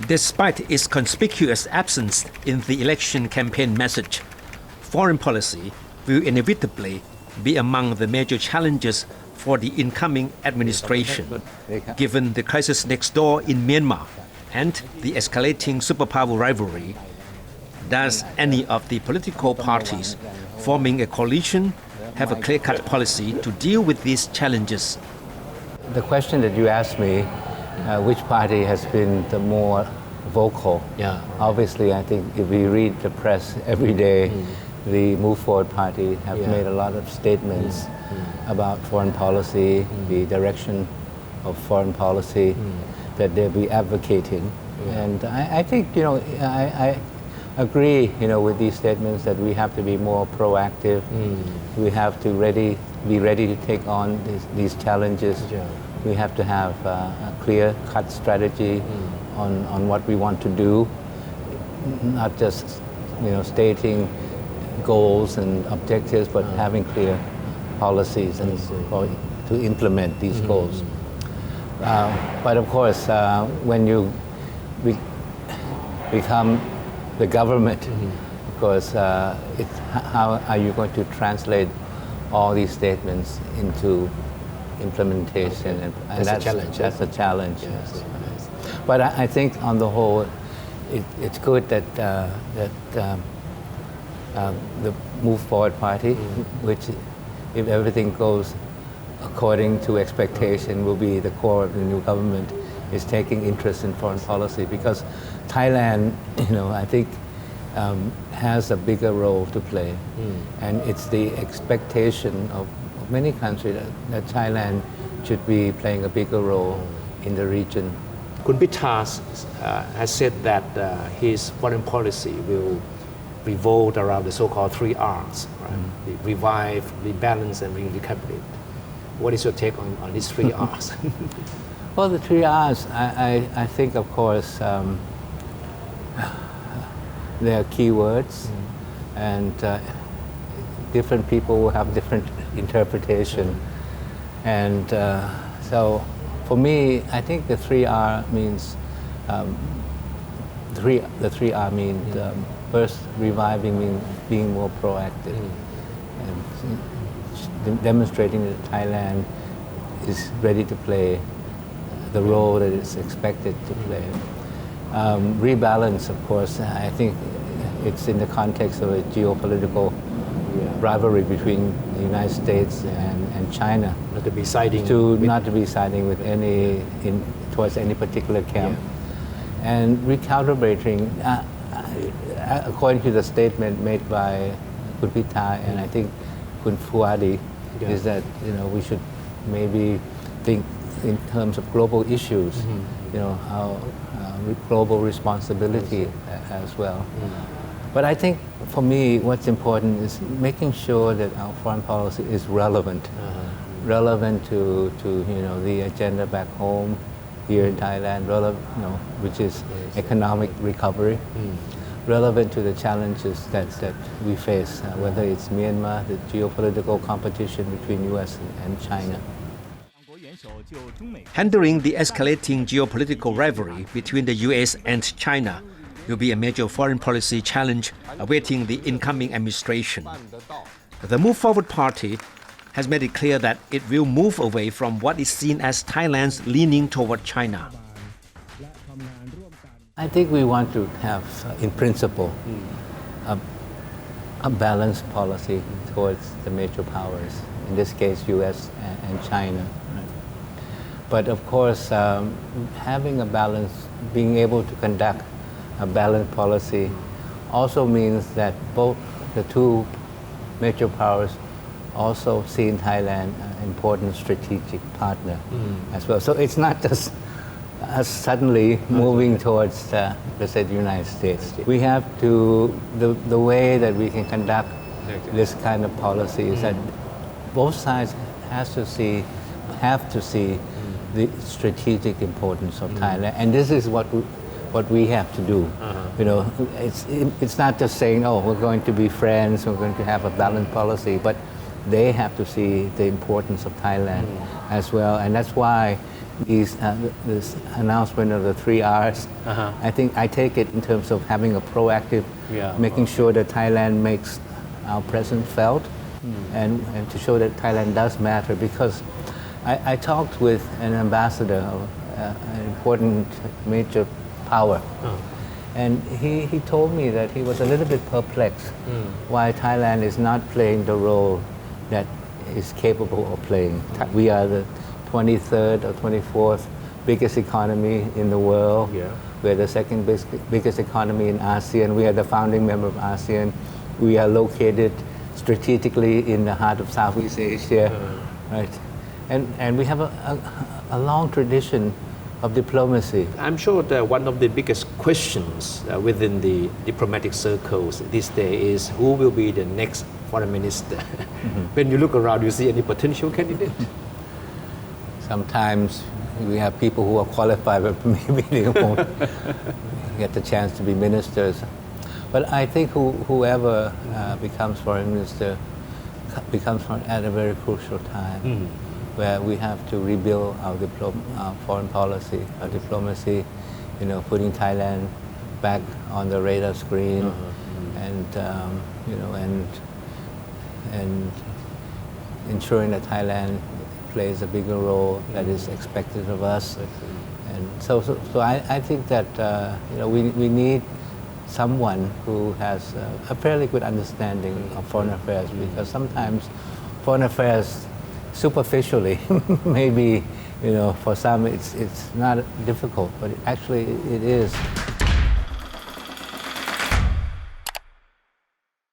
Despite its conspicuous absence in the election campaign message, foreign policy will inevitably be among the major challenges for the incoming administration, given the crisis next door in Myanmar and the escalating superpower rivalry. Does any of the political parties forming a coalition have a clear-cut policy to deal with these challenges? The question that you asked me, which party has been the more vocal? Yeah. Obviously, I think if we read the press every day, the Move Forward Party have made a lot of statements about foreign policy, the direction of foreign policy that they'll be advocating. And I think, I agree, with these statements that we have to be more proactive. We have to be ready to take on these challenges. We have to have a clear-cut strategy on what we want to do, not just, stating goals and objectives, but having clear policies and to implement these goals. But of course, when you become the government, of course, how are you going to translate all these statements into implementation? And that's a challenge. That's a challenge. Yes. But I think on the whole, it's good that the Move Forward Party, which, if everything goes according to expectation, will be the core of the new government, is taking interest in foreign policy, because Thailand, I think, has a bigger role to play. And it's the expectation of many countries that Thailand should be playing a bigger role in the region. Khun Pitha has said that his foreign policy will revolve around the so-called 3 Rs, right? Revive, rebalance, and recalibrate. What is your take on these 3 Rs? Well, the 3 Rs, I think, of course, they are key words, and different people will have different interpretation. And so, for me, I think the 3 R means the 3 R means first, reviving means being more proactive, and demonstrating that Thailand is ready to play the role that it's expected to play. Rebalance, of course, I think it's in the context of a geopolitical rivalry between the United States and China. Not to be siding. Not to be siding with towards any particular camp. And recalibrating, according to the statement made by Khun Pitha and I think Khun Phuadi, is that we should maybe think in terms of global issues, how global responsibility as well. But I think for me, what's important is making sure that our foreign policy is relevant, relevant to the agenda back home here in Thailand, which is economic recovery, relevant to the challenges that we face, whether it's Myanmar, the geopolitical competition between U.S. and China. Handling the escalating geopolitical rivalry between the U.S. and China will be a major foreign policy challenge awaiting the incoming administration. The Move Forward Party has made it clear that it will move away from what is seen as Thailand's leaning toward China. I think we want to have, in principle, a balanced policy towards the major powers, in this case U.S. and China. But of course, having a balance, being able to conduct a balanced policy also means that both the two major powers also see in Thailand an important strategic partner as well. So it's not just us suddenly moving towards, let's say, the United States. We have to, the way that we can conduct this kind of policy is that both sides have to see the strategic importance of Thailand, and this is what we have to do. It's not just saying, we're going to be friends, we're going to have a balanced policy, but they have to see the importance of Thailand as well, and that's why this announcement of the 3 R's. I think I take it in terms of having a proactive, making sure that Thailand makes our presence felt, and to show that Thailand does matter. Because I talked with an ambassador of an important major power, and he told me that he was a little bit perplexed why Thailand is not playing the role that is capable of playing. We are the 23rd or 24th biggest economy in the world. We're the second biggest economy in ASEAN. We are the founding member of ASEAN. We are located strategically in the heart of Southeast Asia, right? And we have a long tradition of diplomacy. I'm sure that one of the biggest questions within the diplomatic circles this day is who will be the next foreign minister. When you look around, you see any potential candidate? Sometimes we have people who are qualified, but maybe they won't get the chance to be ministers. But I think whoever becomes foreign minister becomes at a very crucial time, where we have to rebuild our foreign policy, our diplomacy, putting Thailand back on the radar screen, and ensuring that Thailand plays a bigger role that is expected of us. And so I think that we need someone who has a fairly good understanding of foreign affairs, because sometimes foreign affairs superficially maybe for some it's not difficult, but actually it is.